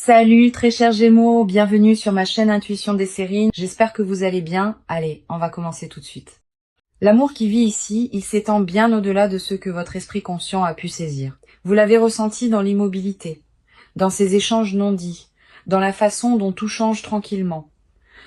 Salut très chers Gémeaux, bienvenue sur ma chaîne Intuition des séries. J'espère que vous allez bien. Allez, on va commencer tout de suite. L'amour qui vit ici, il s'étend bien au-delà de ce que votre esprit conscient a pu saisir. Vous l'avez ressenti dans l'immobilité, dans ces échanges non dits, dans la façon dont tout change tranquillement.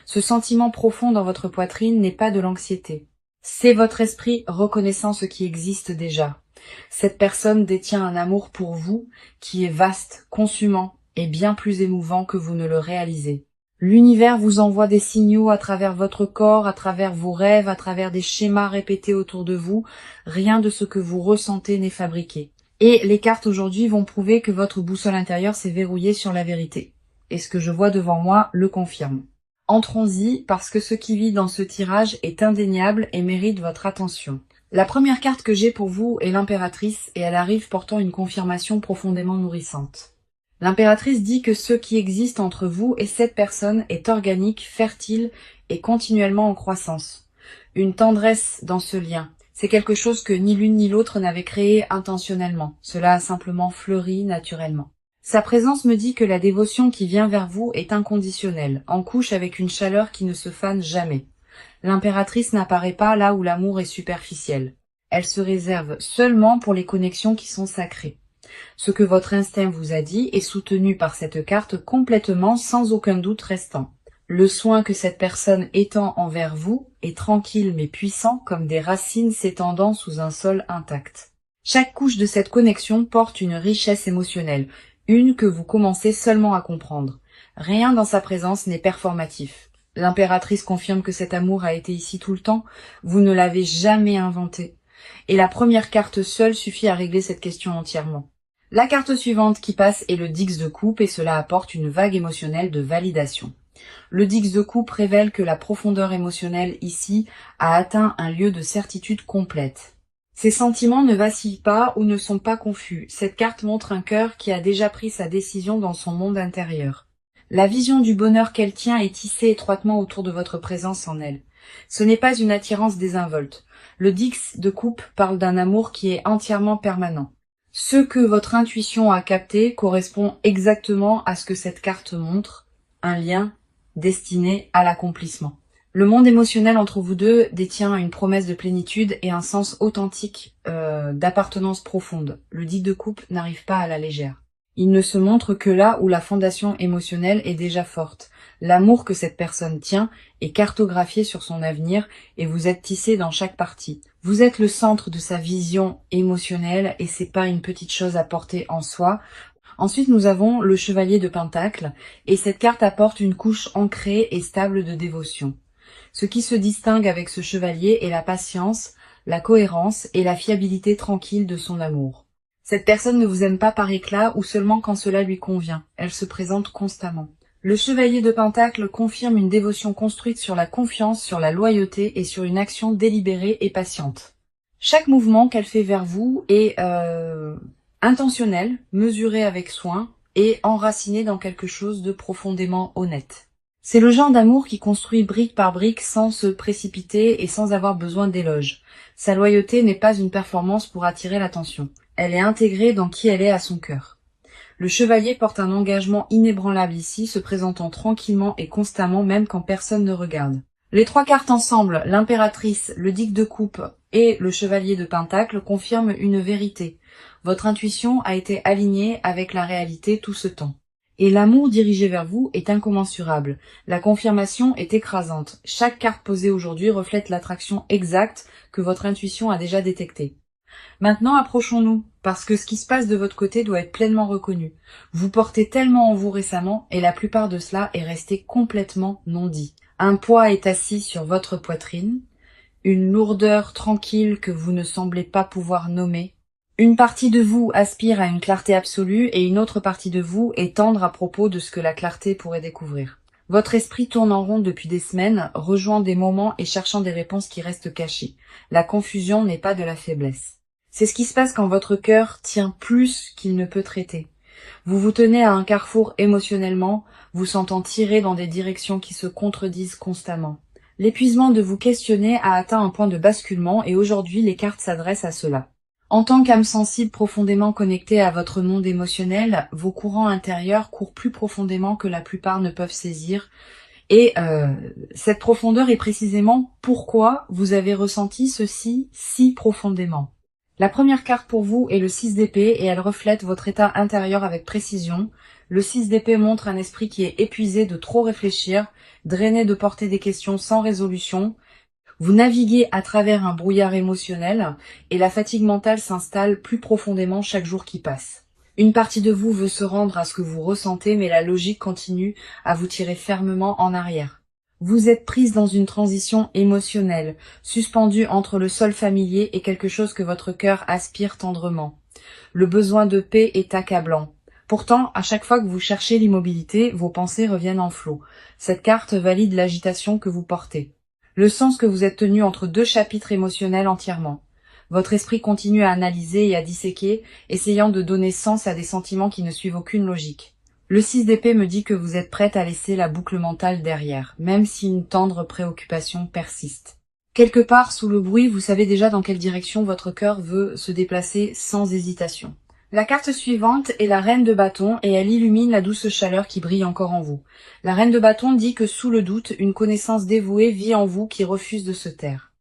Ce sentiment profond dans votre poitrine n'est pas de l'anxiété. C'est votre esprit reconnaissant ce qui existe déjà. Cette personne détient un amour pour vous qui est vaste, consumant et bien plus émouvant que vous ne le réalisez. L'univers vous envoie des signaux à travers votre corps, à travers vos rêves, à travers des schémas répétés autour de vous. Rien de ce que vous ressentez n'est fabriqué. Et les cartes aujourd'hui vont prouver que votre boussole intérieure s'est verrouillée sur la vérité. Et ce que je vois devant moi le confirme. Entrons-y parce que ce qui vit dans ce tirage est indéniable et mérite votre attention. La première carte que j'ai pour vous est l'impératrice et elle arrive portant une confirmation profondément nourrissante. L'impératrice dit que ce qui existe entre vous et cette personne est organique, fertile et continuellement en croissance. Une tendresse dans ce lien. C'est quelque chose que ni l'une ni l'autre n'avait créé intentionnellement. Cela a simplement fleuri naturellement. Sa présence me dit que la dévotion qui vient vers vous est inconditionnelle, en couche avec une chaleur qui ne se fane jamais. L'impératrice n'apparaît pas là où l'amour est superficiel. Elle se réserve seulement pour les connexions qui sont sacrées. Ce que votre instinct vous a dit est soutenu par cette carte complètement sans aucun doute restant. Le soin que cette personne étend envers vous est tranquille mais puissant comme des racines s'étendant sous un sol intact. Chaque couche de cette connexion porte une richesse émotionnelle, une que vous commencez seulement à comprendre. Rien dans sa présence n'est performatif. L'impératrice confirme que cet amour a été ici tout le temps, vous ne l'avez jamais inventé. Et la première carte seule suffit à régler cette question entièrement. La carte suivante qui passe est le Dix de coupe et cela apporte une vague émotionnelle de validation. Le Dix de coupe révèle que la profondeur émotionnelle ici a atteint un lieu de certitude complète. Ces sentiments ne vacillent pas ou ne sont pas confus. Cette carte montre un cœur qui a déjà pris sa décision dans son monde intérieur. La vision du bonheur qu'elle tient est tissée étroitement autour de votre présence en elle. Ce n'est pas une attirance désinvolte. Le Dix de coupe parle d'un amour qui est entièrement permanent. Ce que votre intuition a capté correspond exactement à ce que cette carte montre, un lien destiné à l'accomplissement. Le monde émotionnel entre vous deux détient une promesse de plénitude et un sens authentique d'appartenance profonde. Le Dix de coupe n'arrive pas à la légère. Il ne se montre que là où la fondation émotionnelle est déjà forte. L'amour que cette personne tient est cartographié sur son avenir et vous êtes tissé dans chaque partie. Vous êtes le centre de sa vision émotionnelle et c'est pas une petite chose à porter en soi. Ensuite, nous avons le Chevalier de Pentacle et cette carte apporte une couche ancrée et stable de dévotion. Ce qui se distingue avec ce chevalier est la patience, la cohérence et la fiabilité tranquille de son amour. Cette personne ne vous aime pas par éclat ou seulement quand cela lui convient. Elle se présente constamment. Le Chevalier de Pentacle confirme une dévotion construite sur la confiance, sur la loyauté et sur une action délibérée et patiente. Chaque mouvement qu'elle fait vers vous est intentionnel, mesuré avec soin et enraciné dans quelque chose de profondément honnête. C'est le genre d'amour qui construit brique par brique sans se précipiter et sans avoir besoin d'éloges. Sa loyauté n'est pas une performance pour attirer l'attention. Elle est intégrée dans qui elle est à son cœur. Le chevalier porte un engagement inébranlable ici, se présentant tranquillement et constamment même quand personne ne regarde. Les trois cartes ensemble, l'impératrice, le Dix de coupe et le Chevalier de Pentacle confirment une vérité. Votre intuition a été alignée avec la réalité tout ce temps. Et l'amour dirigé vers vous est incommensurable. La confirmation est écrasante. Chaque carte posée aujourd'hui reflète l'attraction exacte que votre intuition a déjà détectée. Maintenant, approchons-nous, parce que ce qui se passe de votre côté doit être pleinement reconnu. Vous portez tellement en vous récemment, et la plupart de cela est resté complètement non dit. Un poids est assis sur votre poitrine, une lourdeur tranquille que vous ne semblez pas pouvoir nommer. Une partie de vous aspire à une clarté absolue, et une autre partie de vous est tendre à propos de ce que la clarté pourrait découvrir. Votre esprit tourne en rond depuis des semaines, rejoint des moments et cherchant des réponses qui restent cachées. La confusion n'est pas de la faiblesse. C'est ce qui se passe quand votre cœur tient plus qu'il ne peut traiter. Vous vous tenez à un carrefour émotionnellement, vous sentant tiré dans des directions qui se contredisent constamment. L'épuisement de vous questionner a atteint un point de basculement et aujourd'hui les cartes s'adressent à cela. En tant qu'âme sensible profondément connectée à votre monde émotionnel, vos courants intérieurs courent plus profondément que la plupart ne peuvent saisir. Et cette profondeur est précisément pourquoi vous avez ressenti ceci si profondément. La première carte pour vous est le 6 d'épée et elle reflète votre état intérieur avec précision. Le 6 d'épée montre un esprit qui est épuisé de trop réfléchir, drainé de porter des questions sans résolution. Vous naviguez à travers un brouillard émotionnel et la fatigue mentale s'installe plus profondément chaque jour qui passe. Une partie de vous veut se rendre à ce que vous ressentez, mais la logique continue à vous tirer fermement en arrière. Vous êtes prise dans une transition émotionnelle, suspendue entre le sol familier et quelque chose que votre cœur aspire tendrement. Le besoin de paix est accablant. Pourtant, à chaque fois que vous cherchez l'immobilité, vos pensées reviennent en flot. Cette carte valide l'agitation que vous portez. Le sens que vous êtes tenu entre deux chapitres émotionnels entièrement. Votre esprit continue à analyser et à disséquer, essayant de donner sens à des sentiments qui ne suivent aucune logique. Le 6 d'épée me dit que vous êtes prête à laisser la boucle mentale derrière, même si une tendre préoccupation persiste. Quelque part sous le bruit, vous savez déjà dans quelle direction votre cœur veut se déplacer sans hésitation. La carte suivante est la reine de bâton et elle illumine la douce chaleur qui brille encore en vous. La reine de bâton dit que sous le doute, une connaissance dévouée vit en vous qui refuse de se taire.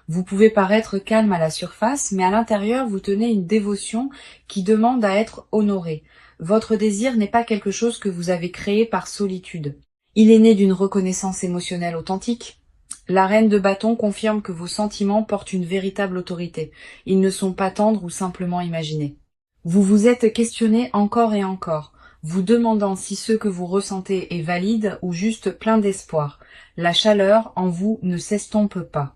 Vous pouvez paraître calme à la surface, mais à l'intérieur, vous tenez une dévotion qui demande à être honorée. Votre désir n'est pas quelque chose que vous avez créé par solitude. Il est né d'une reconnaissance émotionnelle authentique. La reine de bâton confirme que vos sentiments portent une véritable autorité. Ils ne sont pas tendres ou simplement imaginés. Vous vous êtes questionné encore et encore, vous demandant si ce que vous ressentez est valide ou juste plein d'espoir. La chaleur en vous ne s'estompe pas.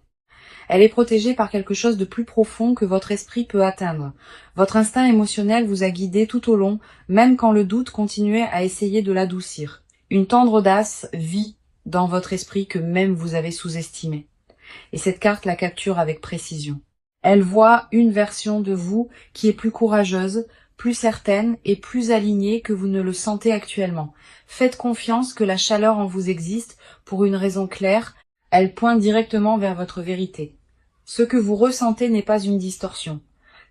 Elle est protégée par quelque chose de plus profond que votre esprit peut atteindre. Votre instinct émotionnel vous a guidé tout au long, même quand le doute continuait à essayer de l'adoucir. Une tendre audace vit dans votre esprit que même vous avez sous-estimé. Et cette carte la capture avec précision. Elle voit une version de vous qui est plus courageuse, plus certaine et plus alignée que vous ne le sentez actuellement. Faites confiance que la chaleur en vous existe pour une raison claire, elle pointe directement vers votre vérité. Ce que vous ressentez n'est pas une distorsion.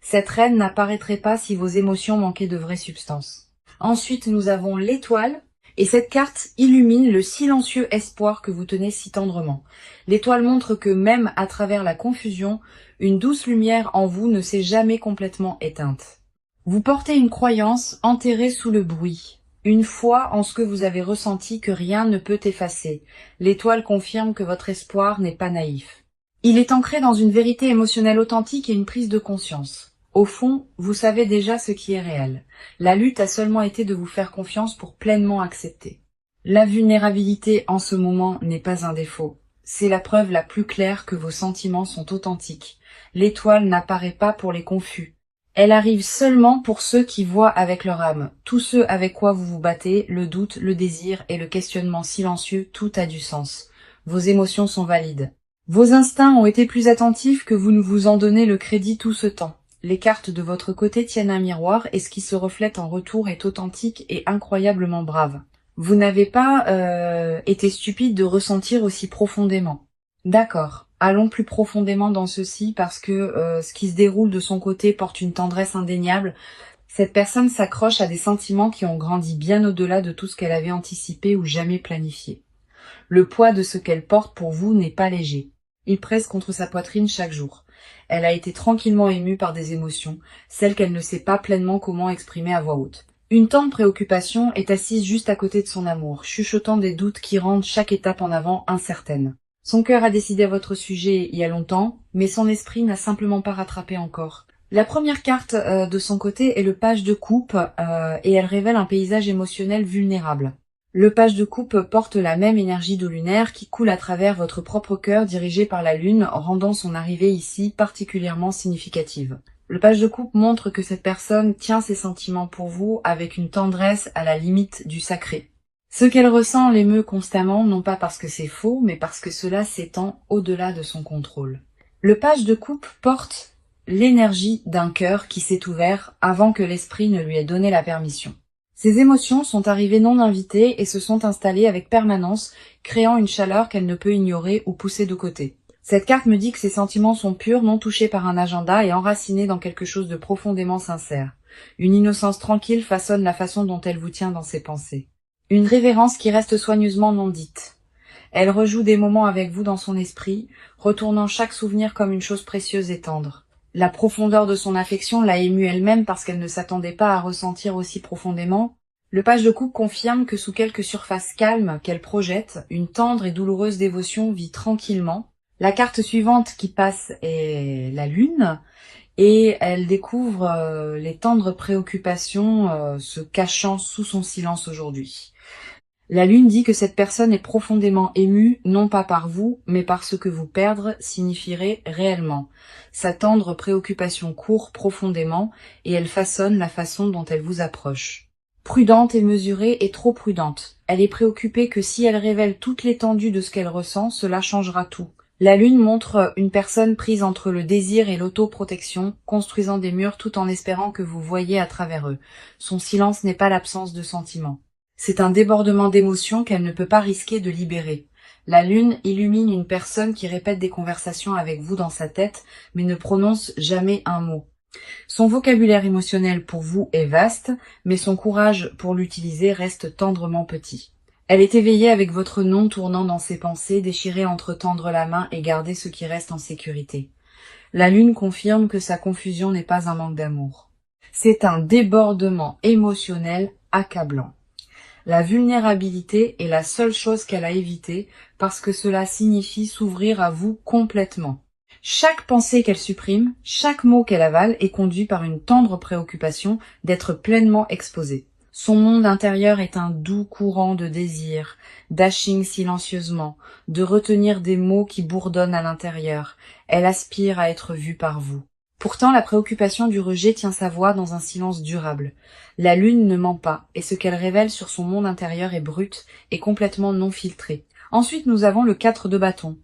Cette reine n'apparaîtrait pas si vos émotions manquaient de vraie substance. Ensuite, nous avons l'étoile. Et cette carte illumine le silencieux espoir que vous tenez si tendrement. L'étoile montre que même à travers la confusion, une douce lumière en vous ne s'est jamais complètement éteinte. Vous portez une croyance enterrée sous le bruit, une foi en ce que vous avez ressenti que rien ne peut effacer. L'étoile confirme que votre espoir n'est pas naïf. Il est ancré dans une vérité émotionnelle authentique et une prise de conscience. Au fond, vous savez déjà ce qui est réel. La lutte a seulement été de vous faire confiance pour pleinement accepter. La vulnérabilité en ce moment n'est pas un défaut. C'est la preuve la plus claire que vos sentiments sont authentiques. L'étoile n'apparaît pas pour les confus. Elle arrive seulement pour ceux qui voient avec leur âme. Tous ceux avec quoi vous vous battez, le doute, le désir et le questionnement silencieux, tout a du sens. Vos émotions sont valides. Vos instincts ont été plus attentifs que vous ne vous en donnez le crédit tout ce temps. Les cartes de votre côté tiennent un miroir et ce qui se reflète en retour est authentique et incroyablement brave. Vous n'avez pas été stupide de ressentir aussi profondément. D'accord, allons plus profondément dans ceci parce que ce qui se déroule de son côté porte une tendresse indéniable. Cette personne s'accroche à des sentiments qui ont grandi bien au-delà de tout ce qu'elle avait anticipé ou jamais planifié. Le poids de ce qu'elle porte pour vous n'est pas léger. Il presse contre sa poitrine chaque jour. Elle a été tranquillement émue par des émotions, celles qu'elle ne sait pas pleinement comment exprimer à voix haute. Une tendre préoccupation est assise juste à côté de son amour, chuchotant des doutes qui rendent chaque étape en avant incertaine. Son cœur a décidé à votre sujet il y a longtemps, mais son esprit n'a simplement pas rattrapé encore. La première carte de son côté est le page de coupe et elle révèle un paysage émotionnel vulnérable. Le page de coupe porte la même énergie d'eau lunaire qui coule à travers votre propre cœur dirigé par la lune, rendant son arrivée ici particulièrement significative. Le page de coupe montre que cette personne tient ses sentiments pour vous avec une tendresse à la limite du sacré. Ce qu'elle ressent l'émeut constamment, non pas parce que c'est faux, mais parce que cela s'étend au-delà de son contrôle. Le page de coupe porte l'énergie d'un cœur qui s'est ouvert avant que l'esprit ne lui ait donné la permission. Ces émotions sont arrivées non invitées et se sont installées avec permanence, créant une chaleur qu'elle ne peut ignorer ou pousser de côté. Cette carte me dit que ces sentiments sont purs, non touchés par un agenda et enracinés dans quelque chose de profondément sincère. Une innocence tranquille façonne la façon dont elle vous tient dans ses pensées. Une révérence qui reste soigneusement non dite. Elle rejoue des moments avec vous dans son esprit, retournant chaque souvenir comme une chose précieuse et tendre. La profondeur de son affection l'a émue elle-même parce qu'elle ne s'attendait pas à ressentir aussi profondément. Le page de coupe confirme que sous quelque surface calme qu'elle projette, une tendre et douloureuse dévotion vit tranquillement. La carte suivante qui passe est la lune, et elle découvre les tendres préoccupations se cachant sous son silence aujourd'hui. La lune dit que cette personne est profondément émue, non pas par vous, mais par ce que vous perdre signifierait réellement. Sa tendre préoccupation court profondément, et elle façonne la façon dont elle vous approche. Prudente et mesurée et trop prudente. Elle est préoccupée que si elle révèle toute l'étendue de ce qu'elle ressent, cela changera tout. La lune montre une personne prise entre le désir et l'autoprotection, construisant des murs tout en espérant que vous voyiez à travers eux. Son silence n'est pas l'absence de sentiments. C'est un débordement d'émotions qu'elle ne peut pas risquer de libérer. La lune illumine une personne qui répète des conversations avec vous dans sa tête, mais ne prononce jamais un mot. Son vocabulaire émotionnel pour vous est vaste, mais son courage pour l'utiliser reste tendrement petit. Elle est éveillée avec votre nom tournant dans ses pensées, déchirée entre tendre la main et garder ce qui reste en sécurité. La lune confirme que sa confusion n'est pas un manque d'amour. C'est un débordement émotionnel accablant. La vulnérabilité est la seule chose qu'elle a évitée parce que cela signifie s'ouvrir à vous complètement. Chaque pensée qu'elle supprime, chaque mot qu'elle avale est conduit par une tendre préoccupation d'être pleinement exposée. Son monde intérieur est un doux courant de désir, d'ashing silencieusement, de retenir des mots qui bourdonnent à l'intérieur. Elle aspire à être vue par vous. Pourtant, la préoccupation du rejet tient sa voix dans un silence durable. La lune ne ment pas, et ce qu'elle révèle sur son monde intérieur est brut et complètement non filtré. Ensuite, nous avons le 4 de bâton.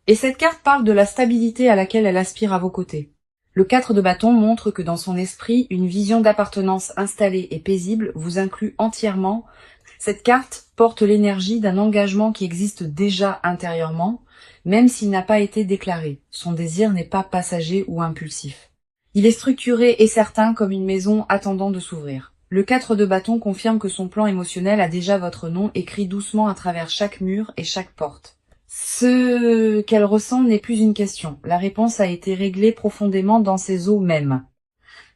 Et cette carte parle de la stabilité à laquelle elle aspire à vos côtés. Le 4 de bâton montre que dans son esprit, une vision d'appartenance installée et paisible vous inclut entièrement. Cette carte porte l'énergie d'un engagement qui existe déjà intérieurement, même s'il n'a pas été déclaré. Son désir n'est pas passager ou impulsif. Il est structuré et certain comme une maison attendant de s'ouvrir. Le 4 de bâton confirme que son plan émotionnel a déjà votre nom écrit doucement à travers chaque mur et chaque porte. Ce qu'elle ressent n'est plus une question. La réponse a été réglée profondément dans ses os mêmes.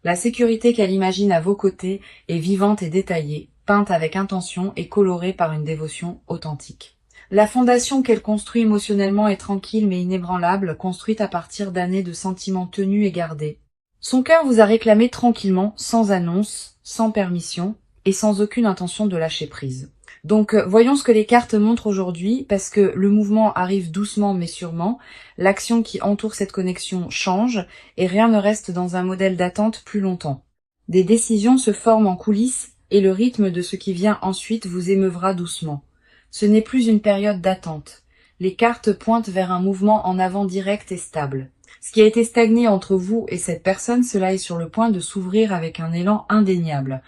La sécurité qu'elle imagine à vos côtés est vivante et détaillée, peinte avec intention et colorée par une dévotion authentique. La fondation qu'elle construit émotionnellement est tranquille mais inébranlable, construite à partir d'années de sentiments tenus et gardés. Son cœur vous a réclamé tranquillement, sans annonce, sans permission et sans aucune intention de lâcher prise. Donc voyons ce que les cartes montrent aujourd'hui, parce que le mouvement arrive doucement mais sûrement, l'action qui entoure cette connexion change, et rien ne reste dans un modèle d'attente plus longtemps. Des décisions se forment en coulisses, et le rythme de ce qui vient ensuite vous émeuvra doucement. Ce n'est plus une période d'attente. Les cartes pointent vers un mouvement en avant direct et stable. Ce qui a été stagné entre vous et cette personne, cela est sur le point de s'ouvrir avec un élan indéniable.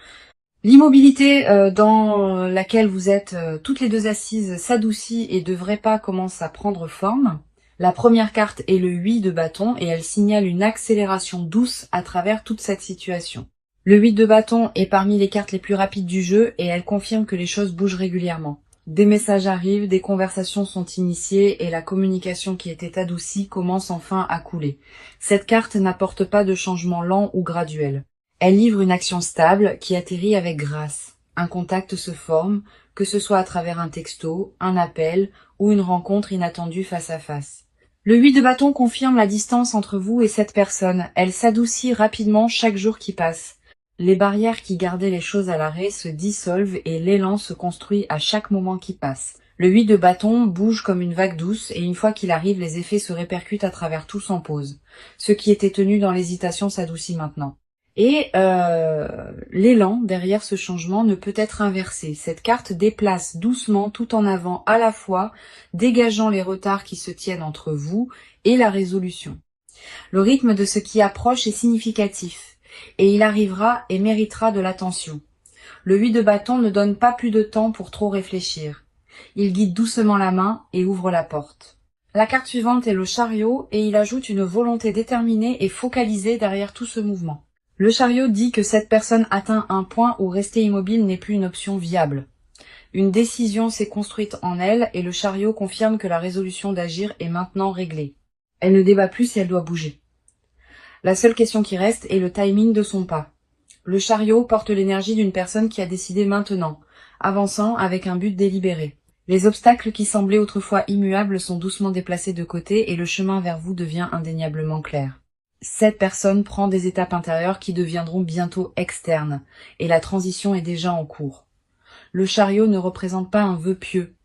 L'immobilité dans laquelle vous êtes toutes les deux assises s'adoucit et de vrais pas commencent à prendre forme. La première carte est le 8 de bâton et elle signale une accélération douce à travers toute cette situation. Le 8 de bâton est parmi les cartes les plus rapides du jeu et elle confirme que les choses bougent régulièrement. Des messages arrivent, des conversations sont initiées et la communication qui était adoucie commence enfin à couler. Cette carte n'apporte pas de changement lent ou graduel. Elle livre une action stable qui atterrit avec grâce. Un contact se forme, que ce soit à travers un texto, un appel ou une rencontre inattendue face à face. Le 8 de bâton confirme la distance entre vous et cette personne. Elle s'adoucit rapidement chaque jour qui passe. Les barrières qui gardaient les choses à l'arrêt se dissolvent et l'élan se construit à chaque moment qui passe. Le 8 de bâton bouge comme une vague douce et une fois qu'il arrive, les effets se répercutent à travers tout sans pause. Ce qui était tenu dans l'hésitation s'adoucit maintenant. Et l'élan derrière ce changement ne peut être inversé. Cette carte déplace doucement tout en avant à la fois, dégageant les retards qui se tiennent entre vous et la résolution. Le rythme de ce qui approche est significatif, et il arrivera et méritera de l'attention. Le 8 de bâton ne donne pas plus de temps pour trop réfléchir. Il guide doucement la main et ouvre la porte. La carte suivante est le chariot et il ajoute une volonté déterminée et focalisée derrière tout ce mouvement. Le chariot dit que cette personne atteint un point où rester immobile n'est plus une option viable. Une décision s'est construite en elle et le chariot confirme que la résolution d'agir est maintenant réglée. Elle ne débat plus si elle doit bouger. La seule question qui reste est le timing de son pas. Le chariot porte l'énergie d'une personne qui a décidé maintenant, avançant avec un but délibéré. Les obstacles qui semblaient autrefois immuables sont doucement déplacés de côté et le chemin vers vous devient indéniablement clair. Cette personne prend des étapes intérieures qui deviendront bientôt externes, et la transition est déjà en cours. Le chariot ne représente pas un vœu pieux,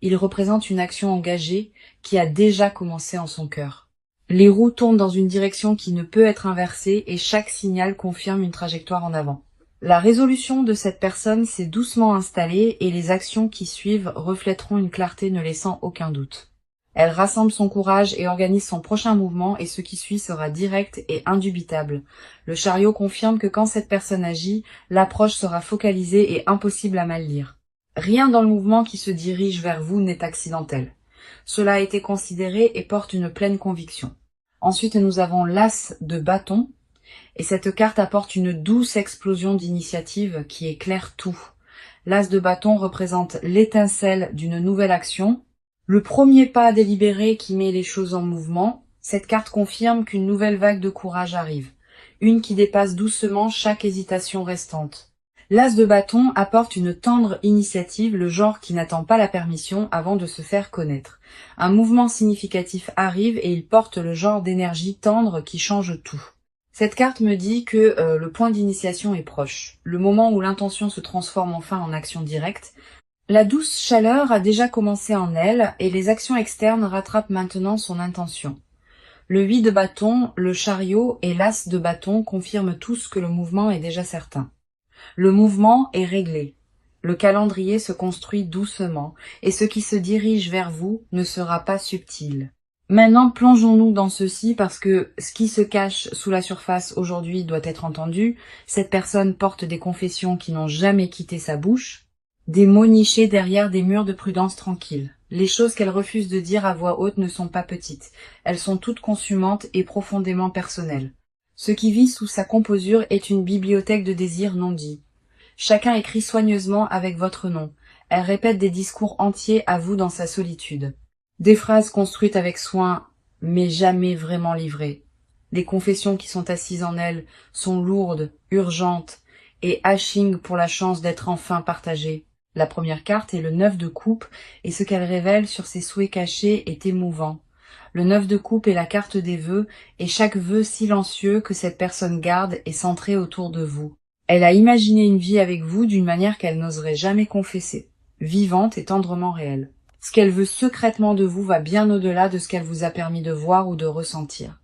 il représente une action engagée qui a déjà commencé en son cœur. Les roues tournent dans une direction qui ne peut être inversée et chaque signal confirme une trajectoire en avant. La résolution de cette personne s'est doucement installée et les actions qui suivent reflèteront une clarté ne laissant aucun doute. Elle rassemble son courage et organise son prochain mouvement et ce qui suit sera direct et indubitable. Le chariot confirme que quand cette personne agit, l'approche sera focalisée et impossible à mal lire. Rien dans le mouvement qui se dirige vers vous n'est accidentel. Cela a été considéré et porte une pleine conviction. Ensuite, nous avons l'as de bâton. Et cette carte apporte une douce explosion d'initiative qui éclaire tout. L'as de bâton représente l'étincelle d'une nouvelle action, le premier pas délibéré qui met les choses en mouvement. Cette carte confirme qu'une nouvelle vague de courage arrive, une qui dépasse doucement chaque hésitation restante. L'as de bâton apporte une tendre initiative, le genre qui n'attend pas la permission avant de se faire connaître. Un mouvement significatif arrive et il porte le genre d'énergie tendre qui change tout. Cette carte me dit que le point d'initiation est proche, le moment où l'intention se transforme enfin en action directe. La douce chaleur a déjà commencé en elle et les actions externes rattrapent maintenant son intention. Le 8 de bâton, le chariot et l'as de bâton confirment tous que le mouvement est déjà certain. Le mouvement est réglé. Le calendrier se construit doucement et ce qui se dirige vers vous ne sera pas subtil. Maintenant, plongeons-nous dans ceci parce que ce qui se cache sous la surface aujourd'hui doit être entendu. Cette personne porte des confessions qui n'ont jamais quitté sa bouche, des mots nichés derrière des murs de prudence tranquille. Les choses qu'elle refuse de dire à voix haute ne sont pas petites. Elles sont toutes consumantes et profondément personnelles. Ce qui vit sous sa composure est une bibliothèque de désirs non dits. Chacun écrit soigneusement avec votre nom. Elle répète des discours entiers à vous dans sa solitude. Des phrases construites avec soin, mais jamais vraiment livrées. Les confessions qui sont assises en elle sont lourdes, urgentes, et hashing pour la chance d'être enfin partagées. La première carte est le 9 de coupe, et ce qu'elle révèle sur ses souhaits cachés est émouvant. Le 9 de coupe est la carte des vœux, et chaque vœu silencieux que cette personne garde est centré autour de vous. Elle a imaginé une vie avec vous d'une manière qu'elle n'oserait jamais confesser, vivante et tendrement réelle. Ce qu'elle veut secrètement de vous va bien au-delà de ce qu'elle vous a permis de voir ou de ressentir.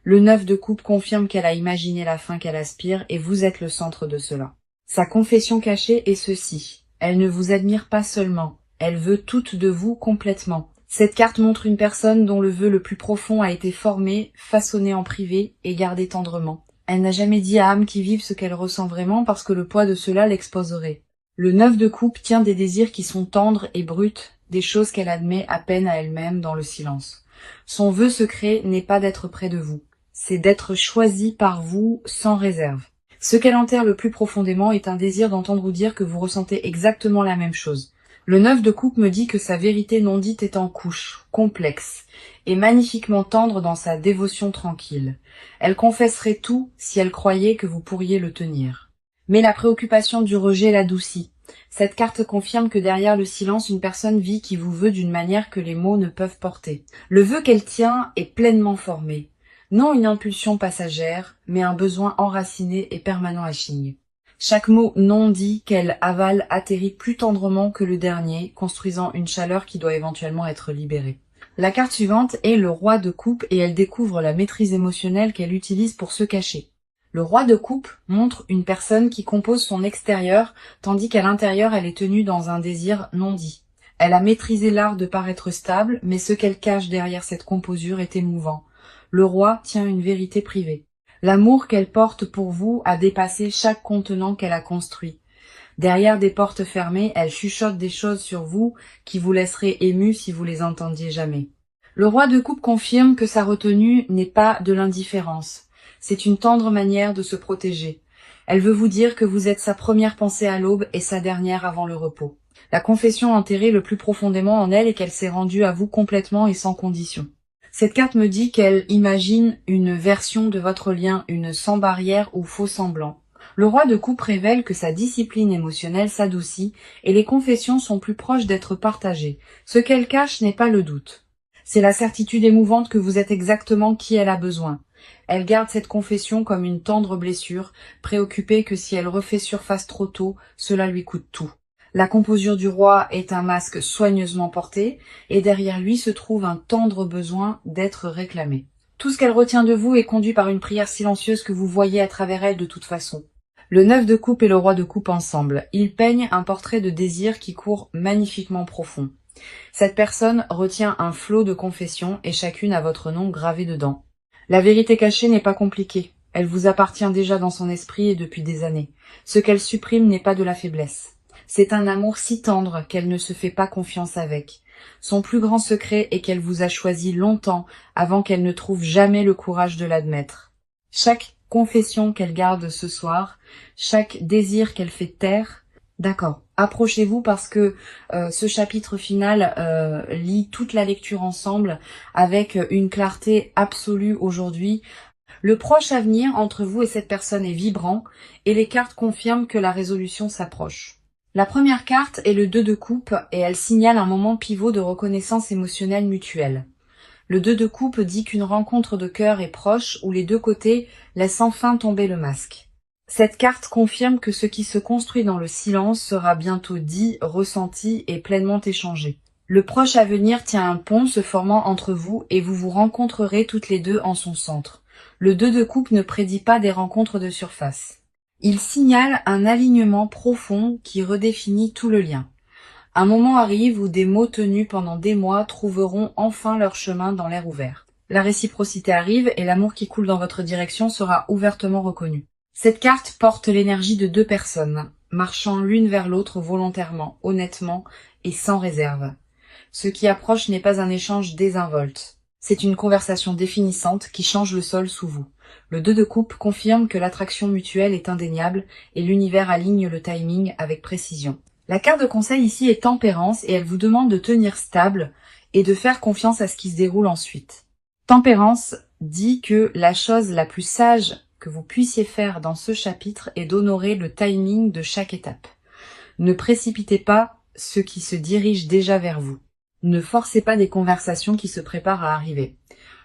Le 9 de coupe confirme qu'elle a imaginé la fin qu'elle aspire et vous êtes le centre de cela. Sa confession cachée est ceci. Elle ne vous admire pas seulement, elle veut toute de vous complètement. Cette carte montre une personne dont le vœu le plus profond a été formé, façonné en privé et gardé tendrement. Elle n'a jamais dit à âme qui vive ce qu'elle ressent vraiment parce que le poids de cela l'exposerait. Le 9 de coupe tient des désirs qui sont tendres et bruts, des choses qu'elle admet à peine à elle-même dans le silence. Son vœu secret n'est pas d'être près de vous, c'est d'être choisi par vous sans réserve. Ce qu'elle enterre le plus profondément est un désir d'entendre vous dire que vous ressentez exactement la même chose. Le 9 de coupe me dit que sa vérité non dite est en couche, complexe, et magnifiquement tendre dans sa dévotion tranquille. Elle confesserait tout si elle croyait que vous pourriez le tenir. Mais la préoccupation du rejet l'adoucit. Cette carte confirme que derrière le silence, une personne vit qui vous veut d'une manière que les mots ne peuvent porter. Le vœu qu'elle tient est pleinement formé. Non une impulsion passagère, mais un besoin enraciné et permanent à Ching. Chaque mot non dit qu'elle avale atterrit plus tendrement que le dernier, construisant une chaleur qui doit éventuellement être libérée. La carte suivante est le roi de coupe et elle découvre la maîtrise émotionnelle qu'elle utilise pour se cacher. Le roi de coupe montre une personne qui compose son extérieur, tandis qu'à l'intérieur elle est tenue dans un désir non dit. Elle a maîtrisé l'art de paraître stable, mais ce qu'elle cache derrière cette composure est émouvant. Le roi tient une vérité privée. L'amour qu'elle porte pour vous a dépassé chaque contenant qu'elle a construit. Derrière des portes fermées, elle chuchote des choses sur vous qui vous laisseraient ému si vous les entendiez jamais. Le roi de coupe confirme que sa retenue n'est pas de l'indifférence. C'est une tendre manière de se protéger. Elle veut vous dire que vous êtes sa première pensée à l'aube et sa dernière avant le repos. La confession enterrée le plus profondément en elle est qu'elle s'est rendue à vous complètement et sans condition. Cette carte me dit qu'elle imagine une version de votre lien, une sans barrière ou faux semblant. Le roi de coupe révèle que sa discipline émotionnelle s'adoucit et les confessions sont plus proches d'être partagées. Ce qu'elle cache n'est pas le doute. C'est la certitude émouvante que vous êtes exactement qui elle a besoin. Elle garde cette confession comme une tendre blessure, préoccupée que si elle refait surface trop tôt, cela lui coûte tout. La composure du roi est un masque soigneusement porté, et derrière lui se trouve un tendre besoin d'être réclamé. Tout ce qu'elle retient de vous est conduit par une prière silencieuse que vous voyez à travers elle de toute façon. Le 9 de coupe et le roi de coupe ensemble, ils peignent un portrait de désir qui court magnifiquement profond. Cette personne retient un flot de confessions et chacune a votre nom gravé dedans. La vérité cachée n'est pas compliquée. Elle vous appartient déjà dans son esprit et depuis des années. Ce qu'elle supprime n'est pas de la faiblesse. C'est un amour si tendre qu'elle ne se fait pas confiance avec. Son plus grand secret est qu'elle vous a choisi longtemps avant qu'elle ne trouve jamais le courage de l'admettre. Chaque confession qu'elle garde ce soir, chaque désir qu'elle fait taire, d'accord, approchez-vous parce que ce chapitre final lit toute la lecture ensemble avec une clarté absolue aujourd'hui. Le proche avenir entre vous et cette personne est vibrant et les cartes confirment que la résolution s'approche. La première carte est le 2 de coupe et elle signale un moment pivot de reconnaissance émotionnelle mutuelle. Le 2 de coupe dit qu'une rencontre de cœur est proche où les deux côtés laissent enfin tomber le masque. Cette carte confirme que ce qui se construit dans le silence sera bientôt dit, ressenti et pleinement échangé. Le proche avenir tient un pont se formant entre vous et vous vous rencontrerez toutes les deux en son centre. Le 2 de coupe ne prédit pas des rencontres de surface. Il signale un alignement profond qui redéfinit tout le lien. Un moment arrive où des mots tenus pendant des mois trouveront enfin leur chemin dans l'air ouvert. La réciprocité arrive et l'amour qui coule dans votre direction sera ouvertement reconnu. Cette carte porte l'énergie de deux personnes, marchant l'une vers l'autre volontairement, honnêtement et sans réserve. Ce qui approche n'est pas un échange désinvolte. C'est une conversation définissante qui change le sol sous vous. Le 2 de coupe confirme que l'attraction mutuelle est indéniable et l'univers aligne le timing avec précision. La carte de conseil ici est tempérance et elle vous demande de tenir stable et de faire confiance à ce qui se déroule ensuite. Tempérance dit que la chose la plus sage que vous puissiez faire dans ce chapitre est d'honorer le timing de chaque étape. Ne précipitez pas ce qui se dirige déjà vers vous. Ne forcez pas des conversations qui se préparent à arriver.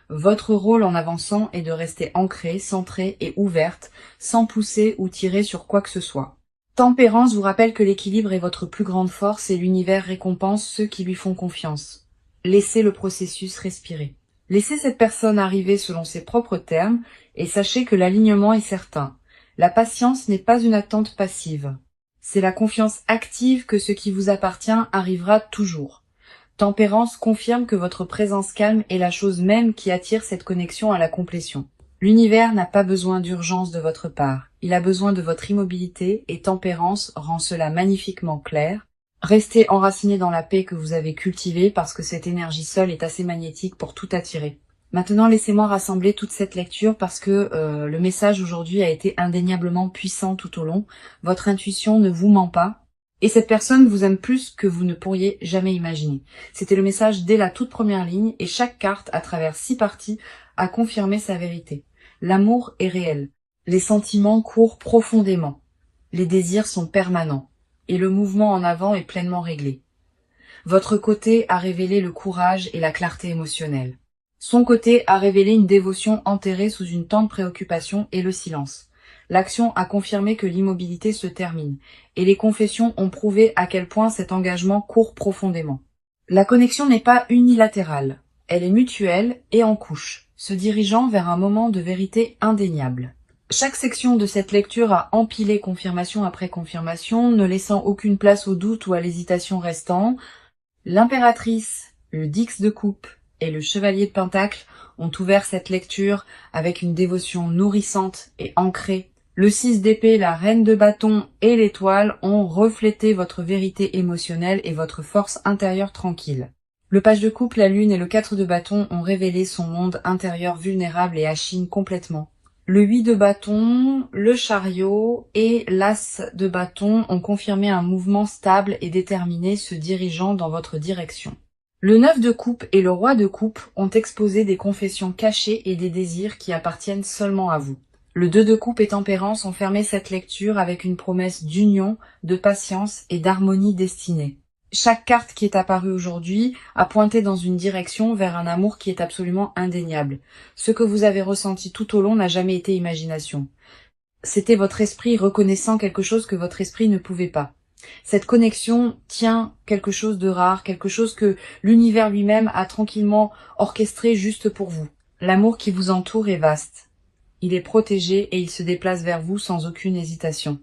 Votre rôle en avançant est de rester ancrée, centrée et ouverte, sans pousser ou tirer sur quoi que ce soit. Tempérance vous rappelle que l'équilibre est votre plus grande force et l'univers récompense ceux qui lui font confiance. Laissez le processus respirer. Laissez cette personne arriver selon ses propres termes et sachez que l'alignement est certain. La patience n'est pas une attente passive. C'est la confiance active que ce qui vous appartient arrivera toujours. Tempérance confirme que votre présence calme est la chose même qui attire cette connexion à la complétion. L'univers n'a pas besoin d'urgence de votre part. Il a besoin de votre immobilité et Tempérance rend cela magnifiquement clair. Restez enraciné dans la paix que vous avez cultivée parce que cette énergie seule est assez magnétique pour tout attirer. Maintenant, laissez-moi rassembler toute cette lecture parce que le message aujourd'hui a été indéniablement puissant tout au long. Votre intuition ne vous ment pas. Et cette personne vous aime plus que vous ne pourriez jamais imaginer. C'était le message dès la toute première ligne et chaque carte, à travers 6 parties, a confirmé sa vérité. L'amour est réel. Les sentiments courent profondément. Les désirs sont permanents. Et le mouvement en avant est pleinement réglé. Votre côté a révélé le courage et la clarté émotionnelle. Son côté a révélé une dévotion enterrée sous une tendre préoccupation et le silence. L'action a confirmé que l'immobilité se termine, et les confessions ont prouvé à quel point cet engagement court profondément. La connexion n'est pas unilatérale, elle est mutuelle et en couche, se dirigeant vers un moment de vérité indéniable. Chaque section de cette lecture a empilé confirmation après confirmation, ne laissant aucune place au doute ou à l'hésitation restant. L'impératrice, le Dix de coupe et le chevalier de pentacle ont ouvert cette lecture avec une dévotion nourrissante et ancrée. Le 6 d'épée, la reine de bâton et l'étoile ont reflété votre vérité émotionnelle et votre force intérieure tranquille. Le page de coupe, la lune et le 4 de bâton ont révélé son monde intérieur vulnérable et achine complètement. Le 8 de bâton, le chariot et l'as de bâton ont confirmé un mouvement stable et déterminé se dirigeant dans votre direction. Le 9 de coupe et le roi de coupe ont exposé des confessions cachées et des désirs qui appartiennent seulement à vous. Le 2 de coupe et tempérance ont fermé cette lecture avec une promesse d'union, de patience et d'harmonie destinée. Chaque carte qui est apparue aujourd'hui a pointé dans une direction vers un amour qui est absolument indéniable. Ce que vous avez ressenti tout au long n'a jamais été imagination. C'était votre esprit reconnaissant quelque chose que votre esprit ne pouvait pas. Cette connexion tient quelque chose de rare, quelque chose que l'univers lui-même a tranquillement orchestré juste pour vous. L'amour qui vous entoure est vaste. Il est protégé et il se déplace vers vous sans aucune hésitation.